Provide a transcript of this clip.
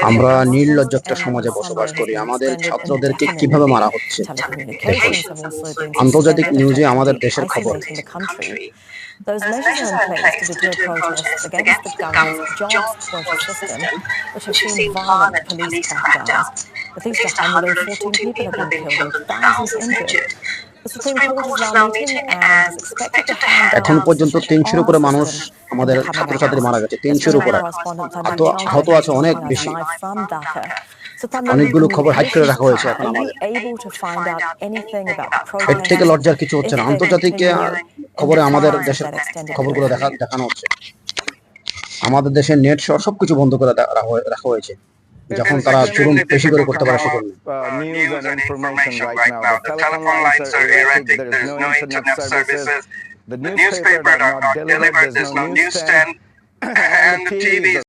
আমরা নির্লজ্জ একটা সমাজে বসবাস করি। আমাদের ছাত্রদেরকে কিভাবে মারা হচ্ছে দেখুন। আন্তর্জাতিক নিউজে আমাদের দেশের খবর। Those measures are in place to deter protests against the government's jobs quota system, which have seen violent police crackdowns. At least 114 people have been killed and thousands injured. The Supreme Court is now meeting and is expected to hand down এখন a পর্যন্ত decision ৩০০ on উপরে the মানুষ system in আমাদের the coming ছাত্রছাত্রী hours. মারা গেছে। ৩০০ SBR উপরে। correspondent আহত Tanvir Chandra আহত আছে is অনেক joining us বেশি। live from Dhaka. So Tanvir, অনেকগুলো can you খবর হাইড করে please রাখা হয়েছে এখন are you আমাদের। able to find out anything about the এর থেকে protests? লজ্জার কিছু হচ্ছে If না। they're আন্তর্জাতিক continuing in খবরে আমাদের defiance of দেশের that extended খবরগুলো curfew? দেখানো হচ্ছে। আমাদের দেশের নেট সহ সবকিছু বন্ধ করে রাখা হয়েছে। যখন তারা চুরুম বেশি করে করতে পারে সেজন্য। News and information right now. The telephone lines are erratic. There is no internet services. The newspapers are not delivered. There's no newsstand, and the TVs